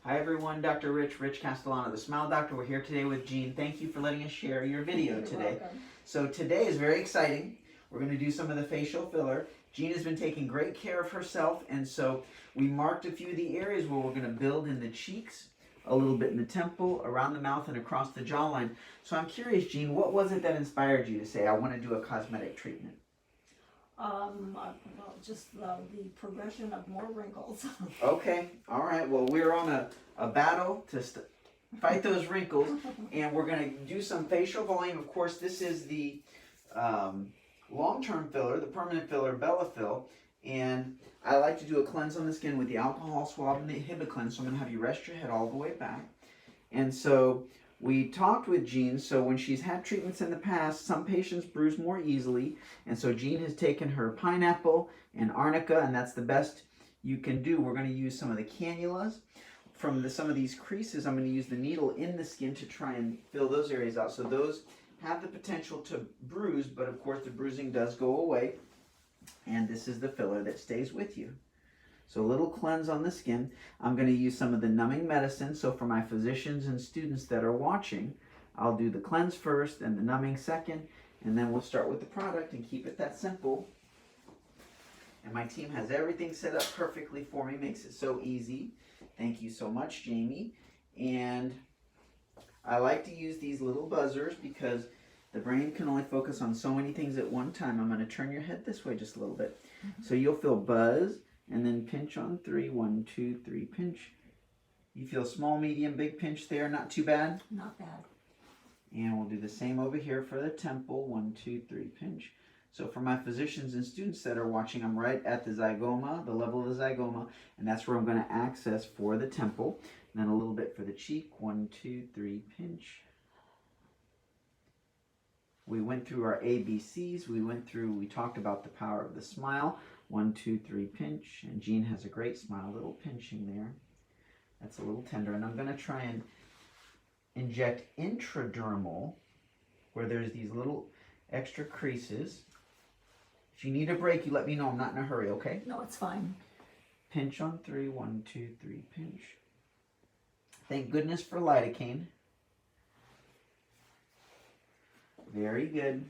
Hi everyone, Dr. Rich Castellano, the Smile Doctor. We're here today with Jean. Thank you for letting us share your video You're today. welcome. So today is very exciting. We're going to do some of the facial filler. Jean has been taking great care of herself, and so we marked a few of the areas where we're going to build in the cheeks, a little bit in the temple, around the mouth, and across the jawline. So I'm curious, Jean, what was it that inspired you to say, I want to do a cosmetic treatment? Well, just the progression of more wrinkles. Okay, all right. Well, we're on a battle to fight those wrinkles, and we're going to do some facial volume. Of course, this is the long-term filler, the permanent filler, Bellafill, and I like to do a cleanse on the skin with the alcohol swab and the Hibiclens, so I'm going to have you rest your head all the way back. And so we talked with Jean, so when she's had treatments in the past, some patients bruise more easily, and so Jean has taken her pineapple and arnica, and that's the best you can do. We're going to use some of the cannulas. From some of these creases, I'm going to use the needle in the skin to try and fill those areas out. So those have the potential to bruise, but of course the bruising does go away, and this is the filler that stays with you. So a little cleanse on the skin. I'm going to use some of the numbing medicine. So for my physicians and students that are watching, I'll do the cleanse first and the numbing second, and then we'll start with the product and keep it that simple. And my team has everything set up perfectly for me, makes it so easy. Thank you so much, Jamie. And I like to use these little buzzers because the brain can only focus on so many things at one time. I'm going to turn your head this way just a little bit. So you'll feel buzz. And then pinch on 3. 1, 2, 3, pinch. You feel small, medium, big pinch there. Not too bad? Not bad. And we'll do the same over here for the temple. 1, 2, 3, pinch. So for my physicians and students that are watching, I'm right at the zygoma, the level of the zygoma, and that's where I'm going to access for the temple. And then a little bit for the cheek. 1, 2, 3, pinch. We went through our ABCs. We talked about the power of the smile. 1, 2, 3, pinch. And Jean has a great smile, a little pinching there. That's a little tender. And I'm going to try and inject intradermal, where there's these little extra creases. If you need a break, you let me know. I'm not in a hurry, okay? No, it's fine. Pinch on 3. 1, 2, 3, pinch. Thank goodness for lidocaine. Very good.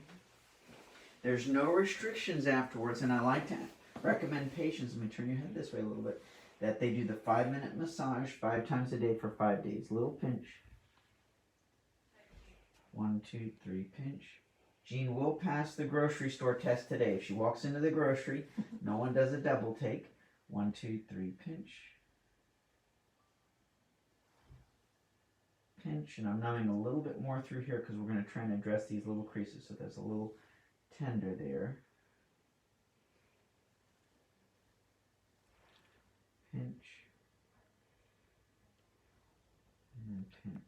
There's no restrictions afterwards, and I like to recommend patients, let me turn your head this way a little bit, that they do the 5-minute massage 5 times a day for 5 days. Little pinch. 1, 2, 3, pinch. Jean will pass the grocery store test today. If she walks into the grocery, no one does a double take. 1, 2, 3, pinch. Pinch, and I'm numbing a little bit more through here because we're going to try and address these little creases, so there's a little tender there. Pinch. And pinch.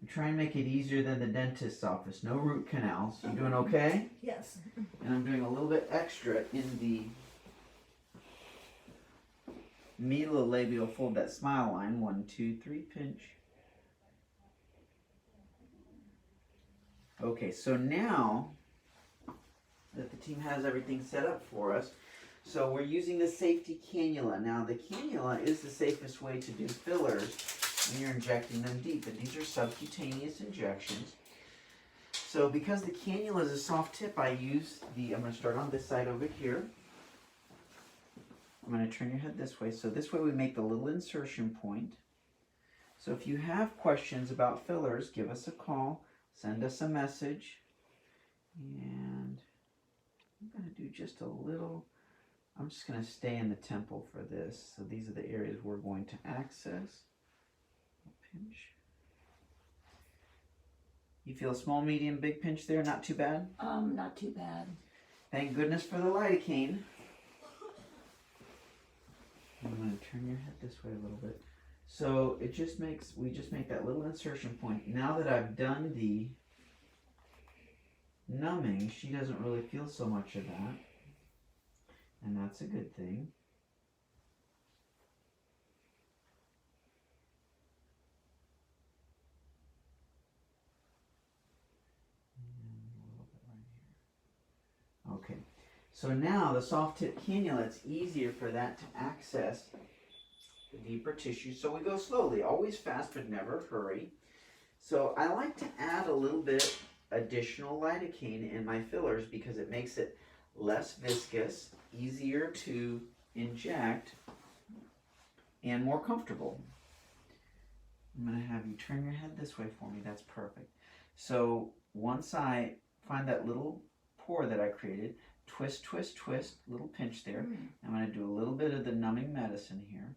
We try and make it easier than the dentist's office. No root canals. You doing okay? Yes. And I'm doing a little bit extra in the medial fold, that smile line. 1, 2, 3, pinch. Okay, so now that the team has everything set up for us, so we're using the safety cannula. Now the cannula is the safest way to do fillers when you're injecting them deep, but these are subcutaneous injections. So because the cannula is a soft tip, I'm going to start on this side over here. I'm going to turn your head this way. So this way we make the little insertion point. So if you have questions about fillers, give us a call, send us a message, and I'm going to do just a little. I'm just going to stay in the temple for this. So these are the areas we're going to access. Pinch. You feel small, medium, big pinch there? Not too bad? Not too bad. Thank goodness for the lidocaine. I'm going to turn your head this way a little bit. So we just make that little insertion point. Now that I've done the numbing, she doesn't really feel so much of that. And that's a good thing. Okay, so now the soft tip cannula, it's easier for that to access the deeper tissue. So we go slowly, always fast, but never hurry. So I like to add a little bit additional lidocaine in my fillers because it makes it less viscous, easier to inject, and more comfortable. I'm going to have you turn your head this way for me. That's perfect. So once I find that little pore that I created, twist, twist, twist, little pinch there. I'm going to do a little bit of the numbing medicine here.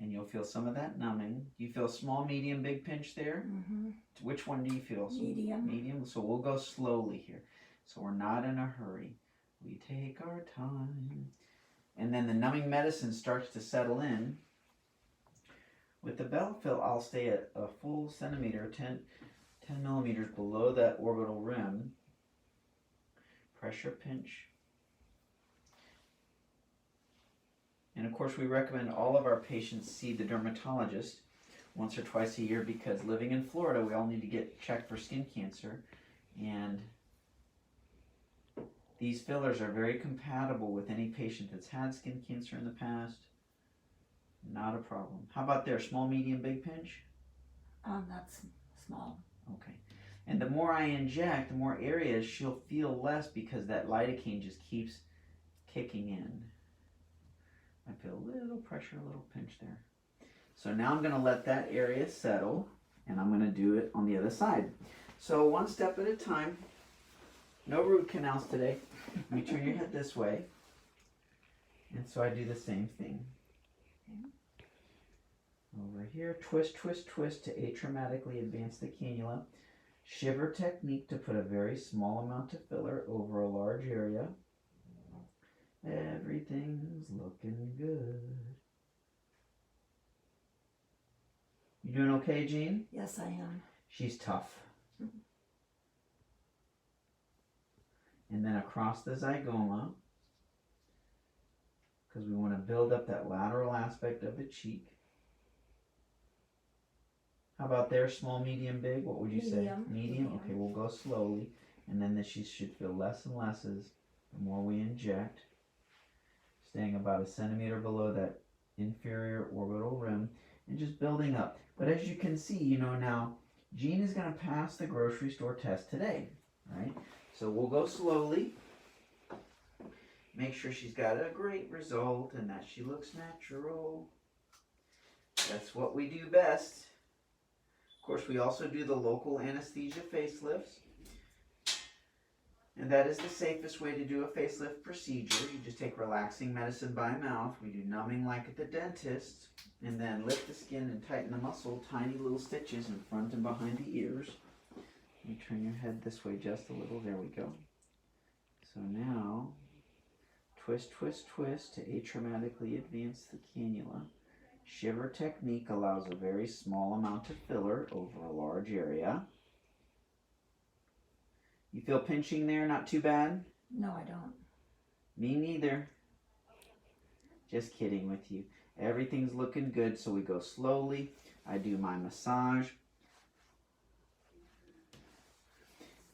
And you'll feel some of that numbing. Do you feel small, medium, big pinch there? Mm-hmm. Which one do you feel? Medium. Medium. So we'll go slowly here. So we're not in a hurry. We take our time. And then the numbing medicine starts to settle in. With the Bellafill, I'll stay at a full centimeter, 10 millimeters below that orbital rim. Pressure pinch. And of course, we recommend all of our patients see the dermatologist once or twice a year because living in Florida, we all need to get checked for skin cancer. And these fillers are very compatible with any patient that's had skin cancer in the past. Not a problem. How about there? Small, medium, big pinch? That's small. Okay. And the more I inject, the more areas she'll feel less because that lidocaine just keeps kicking in. I feel a little pressure, a little pinch there. So now I'm going to let that area settle, and I'm going to do it on the other side. So one step at a time. No root canals today. Let me turn your head this way. And so I do the same thing. Over here, twist, twist, twist to atraumatically advance the cannula. Shiver technique to put a very small amount of filler over a large area. Everything's looking good. You doing okay, Jean? Yes, I am. She's tough. And then across the zygoma, because we want to build up that lateral aspect of the cheek. How about there, small, medium, big? What would you say? Medium? Okay, we'll go slowly. And then she should feel less and less as the more we inject. Staying about a centimeter below that inferior orbital rim and just building up. But as you can see, now Jean is going to pass the grocery store test today, right? So we'll go slowly. Make sure she's got a great result and that she looks natural. That's what we do best. Of course, we also do the local anesthesia facelifts. And that is the safest way to do a facelift procedure. You just take relaxing medicine by mouth. We do numbing like at the dentist. And then lift the skin and tighten the muscle. Tiny little stitches in front and behind the ears. You turn your head this way just a little. There we go. So now, twist, twist, twist to atraumatically advance the cannula. Shiver technique allows a very small amount of filler over a large area. You feel pinching there? Not too bad? No, I don't. Me neither. Just kidding with you. Everything's looking good, so we go slowly. I do my massage.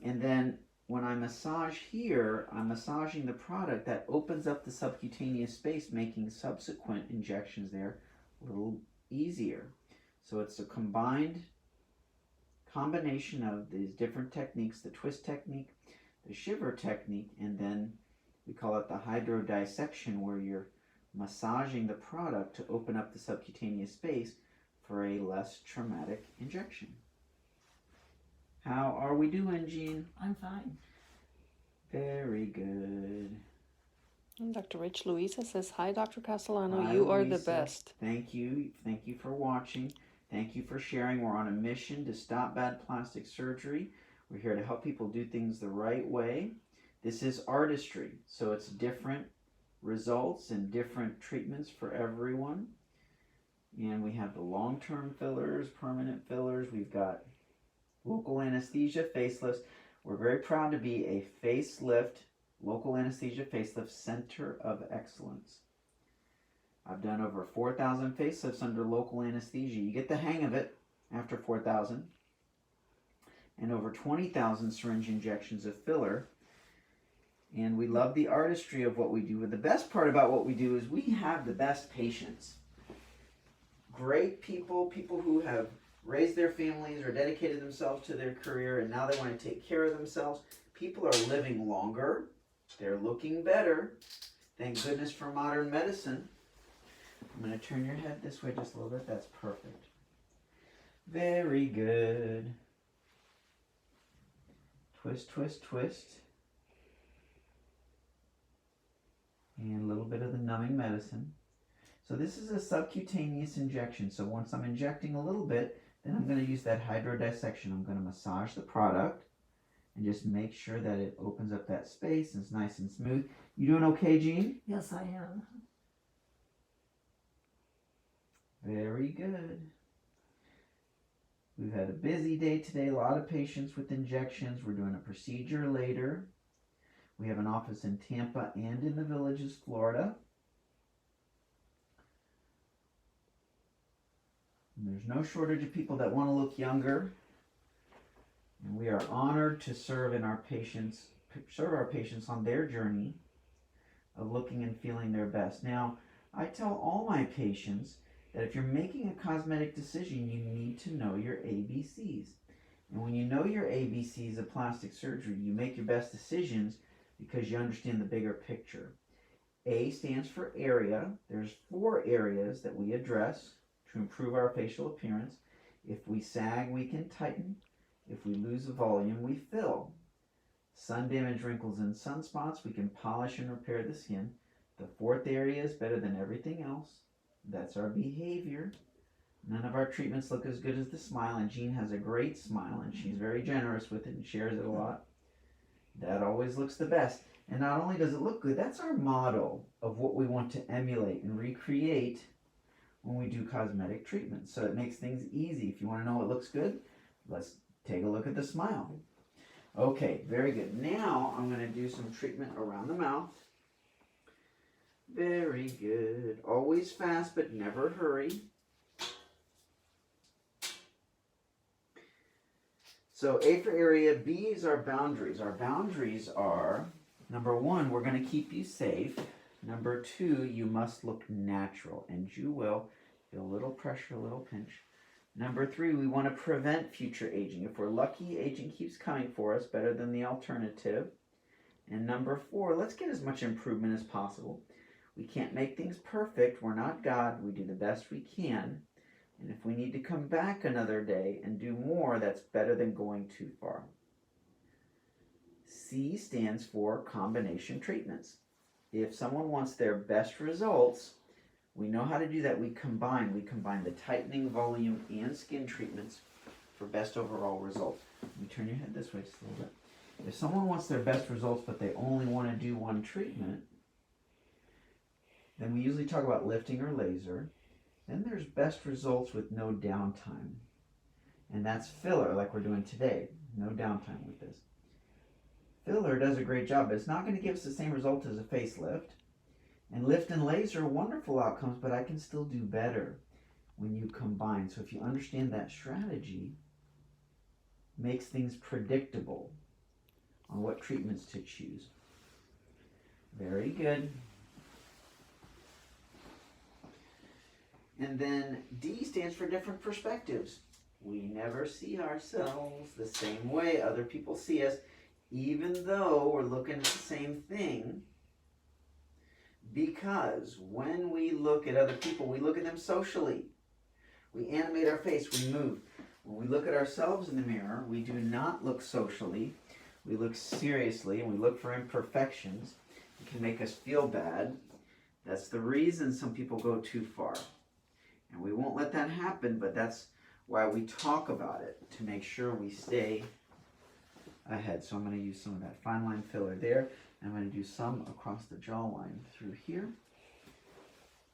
And then when I massage here, I'm massaging the product that opens up the subcutaneous space, making subsequent injections there a little easier. So it's a combination of these different techniques, the twist technique, the shiver technique, and then we call it the hydrodissection, where you're massaging the product to open up the subcutaneous space for a less traumatic injection. How are we doing, Jean? I'm fine. Very good. And Dr. Rich Louisa says, "Hi, Dr. Castellano. Hi, You are the Louisa. best." Thank you. Thank you for watching. Thank you for sharing. We're on a mission to stop bad plastic surgery. We're here to help people do things the right way. This is artistry, so it's different results and different treatments for everyone. And we have the long-term fillers, permanent fillers. We've got local anesthesia facelifts. We're very proud to be a facelift, local anesthesia facelift center of excellence. I've done over 4,000 facelifts under local anesthesia. You get the hang of it after 4,000. And over 20,000 syringe injections of filler. And we love the artistry of what we do. But the best part about what we do is we have the best patients. Great people, people who have raised their families or dedicated themselves to their career and now they want to take care of themselves. People are living longer. They're looking better. Thank goodness for modern medicine. I'm going to turn your head this way just a little bit. That's perfect. Very good. Twist, twist, twist. And a little bit of the numbing medicine. So this is a subcutaneous injection. So once I'm injecting a little bit, then I'm going to use that hydrodissection. I'm going to massage the product and just make sure that it opens up that space and it's nice and smooth. You doing okay, Jean? Yes, I am. Very good. We've had a busy day today, a lot of patients with injections. We're doing a procedure later. We have an office in Tampa and in the Villages, Florida. And there's no shortage of people that want to look younger. And we are honored to serve our patients on their journey of looking and feeling their best. Now, I tell all my patients that if you're making a cosmetic decision, you need to know your ABCs. And when you know your ABCs of plastic surgery, you make your best decisions because you understand the bigger picture. A stands for area. There's 4 areas that we address to improve our facial appearance. If we sag, we can tighten. If we lose volume, we fill. Sun damage, wrinkles, and sunspots, we can polish and repair the skin. The 4th area is better than everything else. That's our behavior. None of our treatments look as good as the smile, and Jean has a great smile, and she's very generous with it and shares it a lot. That always looks the best. And not only does it look good, that's our model of what we want to emulate and recreate when we do cosmetic treatments. So it makes things easy. If you want to know what looks good, let's take a look at the smile. Okay, very good. Now I'm going to do some treatment around the mouth. Very good. Always fast, but never hurry. So A for area, B is our boundaries. Our boundaries are, number 1, we're going to keep you safe. Number 2, you must look natural, and you will. Feel a little pressure, a little pinch. Number 3, we want to prevent future aging. If we're lucky, aging keeps coming for us, better than the alternative. And number 4, let's get as much improvement as possible. We can't make things perfect. We're not God. We do the best we can. And if we need to come back another day and do more, that's better than going too far. C stands for combination treatments. If someone wants their best results, we know how to do that. We combine the tightening, volume, and skin treatments for best overall results. Let me turn your head this way just a little bit. If someone wants their best results, but they only want to do one treatment, then we usually talk about lifting or laser. Then there's best results with no downtime. And that's filler, like we're doing today. No downtime with this. Filler does a great job, but it's not going to give us the same result as a facelift. And lift and laser are wonderful outcomes, but I can still do better when you combine. So if you understand that strategy, it makes things predictable on what treatments to choose. Very good. And then D stands for different perspectives. We never see ourselves the same way other people see us, even though we're looking at the same thing. Because when we look at other people, we look at them socially. We animate our face, we move. When we look at ourselves in the mirror, we do not look socially. We look seriously and we look for imperfections. It can make us feel bad. That's the reason some people go too far. And we won't let that happen, but that's why we talk about it, to make sure we stay ahead. So I'm going to use some of that fine line filler there. I'm going to do some across the jawline through here.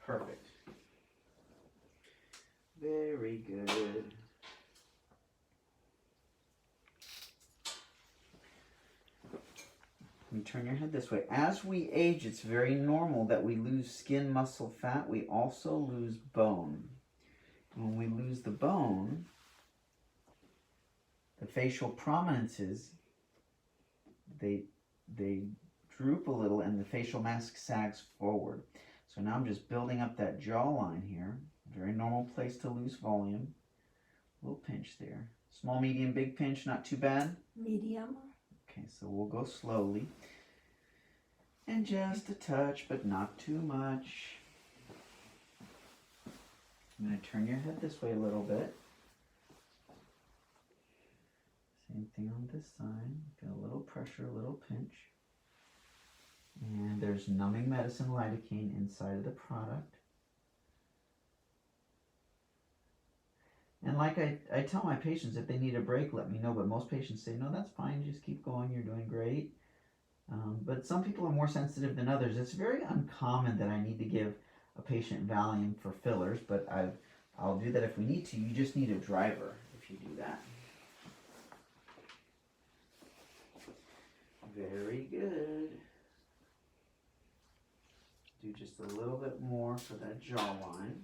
Perfect. Very good. Let me turn your head this way. As we age, it's very normal that we lose skin, muscle, fat. We also lose bone. When we lose the bone, the facial prominences, they droop a little and the facial mask sags forward. So now I'm just building up that jawline here. Very normal place to lose volume. Little pinch there. Small, medium, big pinch, not too bad. Medium. Okay, so we'll go slowly. And just a touch, but not too much. I'm going to turn your head this way a little bit. Same thing on this side. Feel a little pressure, a little pinch. And there's numbing medicine lidocaine inside of the product. And like I tell my patients, if they need a break, let me know. But most patients say, no, that's fine. Just keep going. You're doing great. But some people are more sensitive than others. It's very uncommon that I need to give a patient Valium for fillers, but I'll do that if we need to. You just need a driver if you do that. Very good. Do just a little bit more for that jawline.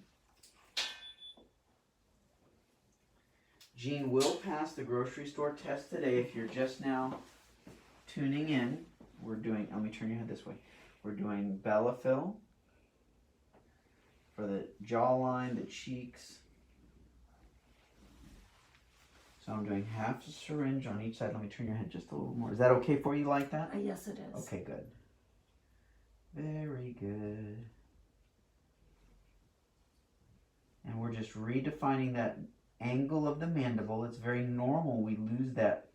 Jean will pass the grocery store test today. If you're just now tuning in, we're doing, let me turn your head this way. We're doing Bellafill for the jawline, the cheeks. So I'm doing half a syringe on each side. Let me turn your head just a little more. Is that okay for you like that? Yes, it is. Okay, good. Very good. And we're just redefining that angle of the mandible. It's very normal we lose that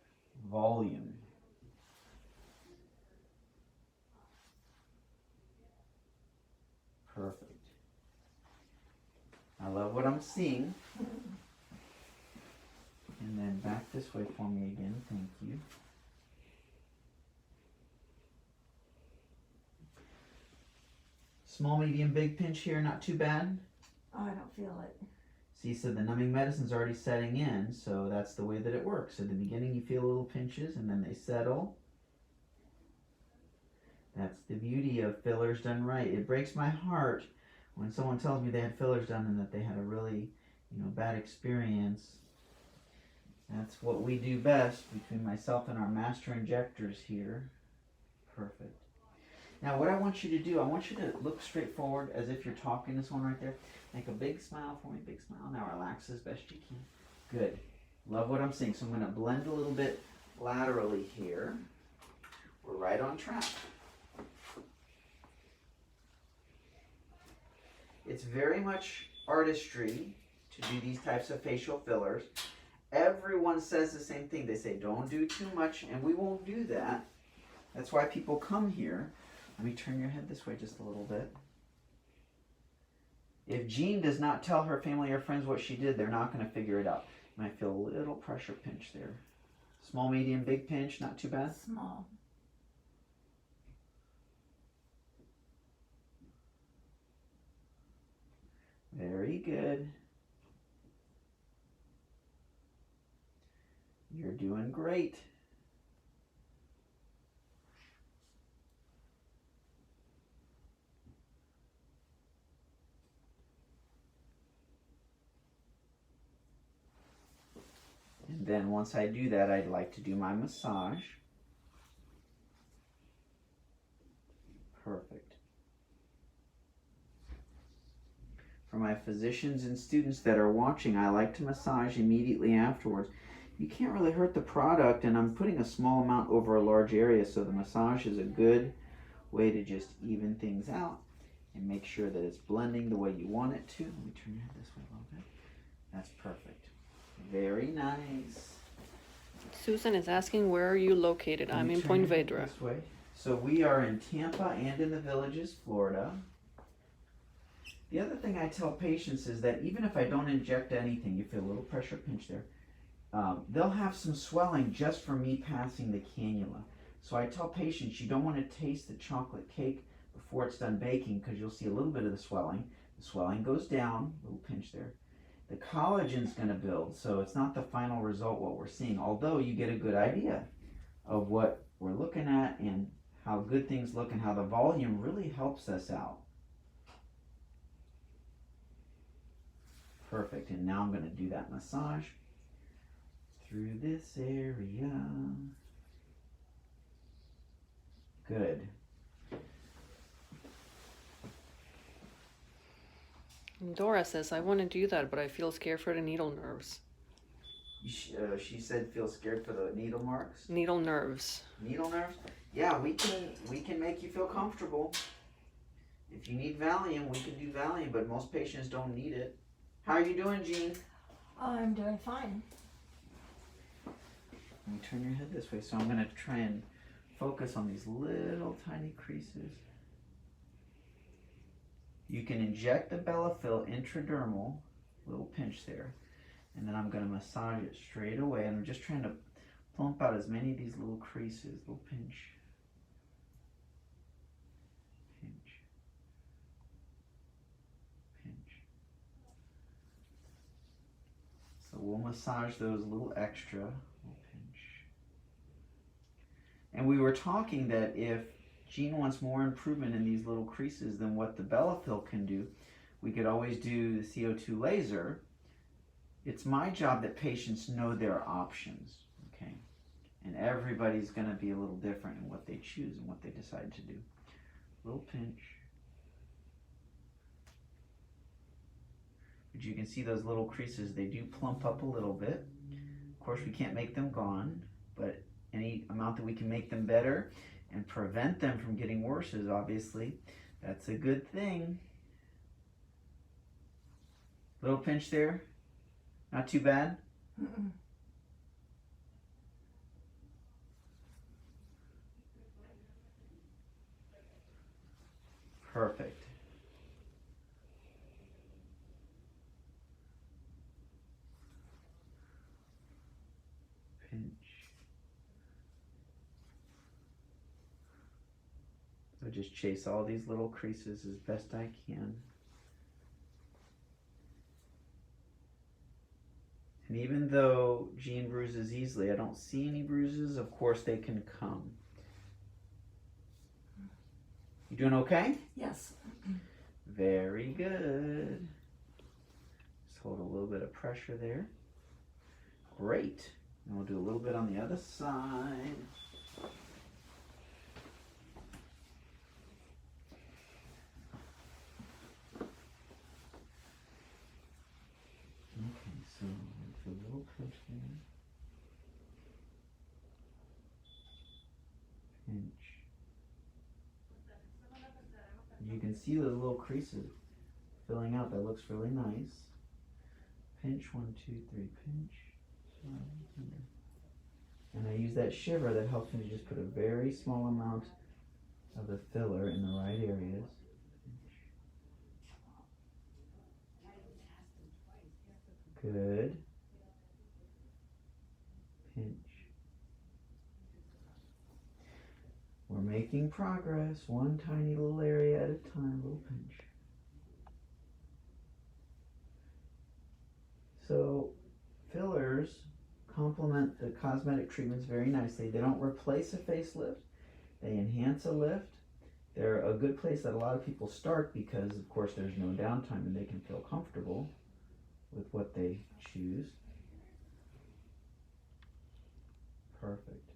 volume. Perfect. I love what I'm seeing. And then back this way for me again. Thank you. Small, medium, big pinch here. Not too bad. Oh, I don't feel it. See, so the numbing medicine's already setting in, so that's the way that it works. At the beginning you feel little pinches and then they settle. That's the beauty of fillers done right. It breaks my heart when someone tells me they had fillers done and that they had a really, bad experience. That's what we do best between myself and our master injectors here. Perfect. Now what I want you to do, I want you to look straight forward as if you're talking, this one right there. Make a big smile for me, big smile. Now relax as best you can. Good. Love what I'm seeing. So I'm going to blend a little bit laterally here. We're right on track. It's very much artistry to do these types of facial fillers. Everyone says the same thing. They say don't do too much, and we won't do that. That's why people come here. Let me turn your head this way just a little bit. If Jean does not tell her family or friends what she did, they're not going to figure it out. You might feel a little pressure pinch there. Small, medium, big pinch, not too bad. Small. Very good. You're doing great. And then once I do that, I'd like to do my massage. Perfect. For my physicians and students that are watching, I like to massage immediately afterwards. You can't really hurt the product, and I'm putting a small amount over a large area, so the massage is a good way to just even things out and make sure that it's blending the way you want it to. Let me turn your head this way a little bit. That's perfect. Very nice. Susan is asking, where are you located? I'm in Point Vedra. This way. So we are in Tampa and in the Villages, Florida. The other thing I tell patients is that even if I don't inject anything, you feel a little pressure pinch there, they'll have some swelling just from me passing the cannula. So I tell patients you don't want to taste the chocolate cake before it's done baking because you'll see a little bit of the swelling. The swelling goes down, a little pinch there. The collagen's going to build, so it's not the final result what we're seeing, although you get a good idea of what we're looking at and how good things look and how the volume really helps us out. Perfect, and now I'm going to do that massage through this area. Good. Dora says, I want to do that, but I feel scared for the needle nerves. She said feel scared for the needle marks. Needle nerves. Needle nerves? Yeah, we can make you feel comfortable. If you need Valium, we can do Valium, but most patients don't need it. How are you doing, Jean? I'm doing fine. Let me turn your head this way. So I'm going to try and focus on these little tiny creases. You can inject the Bellafill intradermal, little pinch there, and then I'm going to massage it straight away. And I'm just trying to plump out as many of these little creases, little pinch. Pinch. Pinch. So we'll massage those a little extra. Little pinch. And we were talking that if Jean wants more improvement in these little creases than what the Bellafill can do, we could always do the CO2 laser. It's my job that patients know their options, okay? And everybody's going to be a little different in what they choose and what they decide to do. Little pinch. But you can see those little creases, they do plump up a little bit. Of course, we can't make them gone, but any amount that we can make them better and prevent them from getting worse is obviously, that's a good thing. Little pinch there. Not too bad? Mm-mm. Perfect. Pinch. So just chase all these little creases as best I can. And even though Jean bruises easily, I don't see any bruises. Of course they can come. You doing okay? Yes. Very good. Just hold a little bit of pressure there. Great. And we'll do a little bit on the other side. Okay, so a little pinch there. Pinch. You can see the little creases filling out. That looks really nice. Pinch, 1, 2, 3, pinch. And I use that shiver that helps me to just put a very small amount of the filler in the right areas. Good. Pinch. We're making progress, one tiny little area at a time, little pinch. So fillers complement the cosmetic treatments very nicely. They don't replace a facelift, they enhance a lift. They're a good place that a lot of people start because of course there's no downtime and they can feel comfortable with what they choose. Perfect.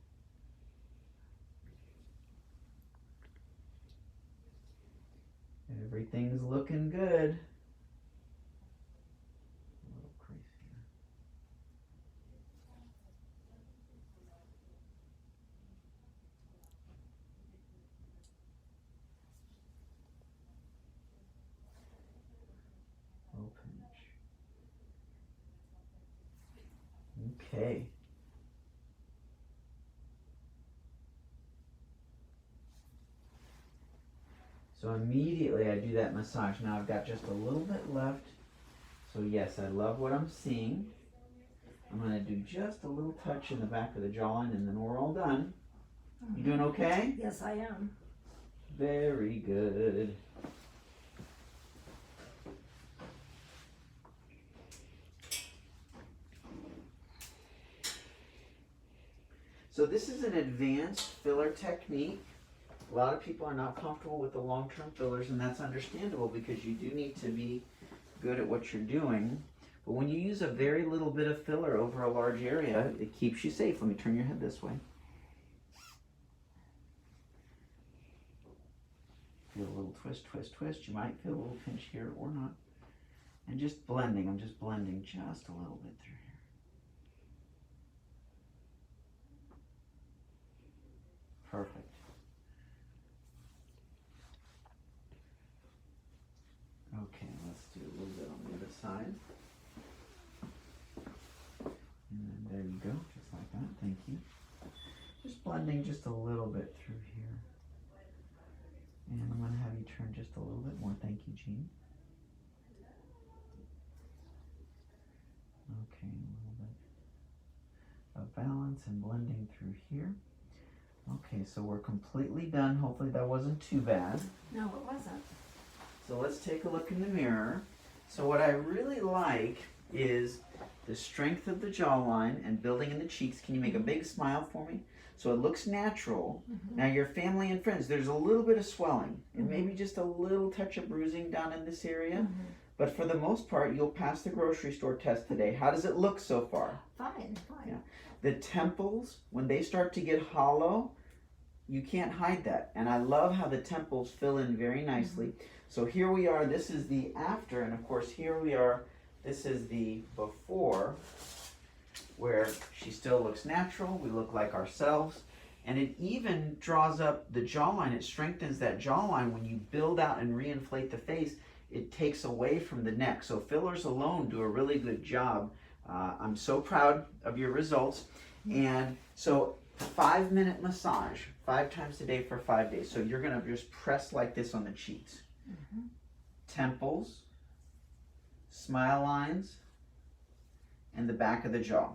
Everything's looking good. A little crease here. Little pinch. Okay. So immediately I do that massage. Now I've got just a little bit left. So yes, I love what I'm seeing. I'm going to do just a little touch in the back of the jawline and then we're all done. You doing okay? Yes, I am. Very good. So this is an advanced filler technique. A lot of people are not comfortable with the long-term fillers, and that's understandable because you do need to be good at what you're doing. But when you use a very little bit of filler over a large area, it keeps you safe. Let me turn your head this way. Feel a little twist, twist, twist. You might feel a little pinch here or not. And just blending, I'm just blending just a little bit through here. Perfect. Okay, let's do a little bit on the other side. And then there you go, just like that, thank you. Just blending just a little bit through here. And I'm going to have you turn just a little bit more, thank you, Jean. Okay, a little bit of balance and blending through here. Okay, so we're completely done. Hopefully that wasn't too bad. No, it wasn't. So let's take a look in the mirror. So what I really like is the strength of the jawline and building in the cheeks. Can you make a big smile for me? So it looks natural. Now your family and friends, there's a little bit of swelling and maybe just a little touch of bruising down in this area. But for the most part, you'll pass the grocery store test today. How does it look so far? Fine, fine. Yeah. The temples, when they start to get hollow, you can't hide that. And I love how the temples fill in very nicely. So here we are, this is the after, and of course here we are, this is the before, where she still looks natural, we look like ourselves, and it even draws up the jawline, it strengthens that jawline. When you build out and reinflate the face, it takes away from the neck. So fillers alone do a really good job. I'm so proud of your results. And so 5-minute massage, 5 times a day for 5 days. So you're gonna just press like this on the cheeks. Temples, smile lines, and the back of the jaw.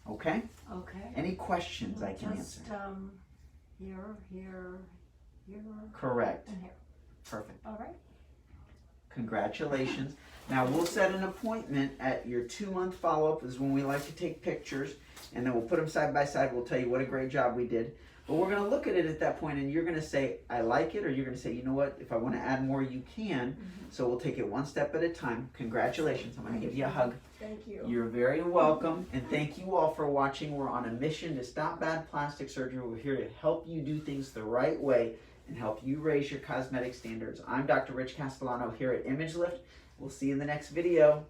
Okay? Okay. Any questions I can Just, answer? here, here, here, Correct. and here. Perfect. All right. Congratulations. Now we'll set an appointment at your 2-month follow-up is when we like to take pictures, and then we'll put them side by side. We'll tell you what a great job we did. But we're going to look at it at that point, and you're going to say, I like it, or you're going to say, you know what, if I want to add more, you can. So we'll take it one step at a time. Congratulations. I'm going to give you a hug. Thank you. You're very welcome, and thank you all for watching. We're on a mission to stop bad plastic surgery. We're here to help you do things the right way and help you raise your cosmetic standards. I'm Dr. Rich Castellano here at Image Lift. We'll see you in the next video.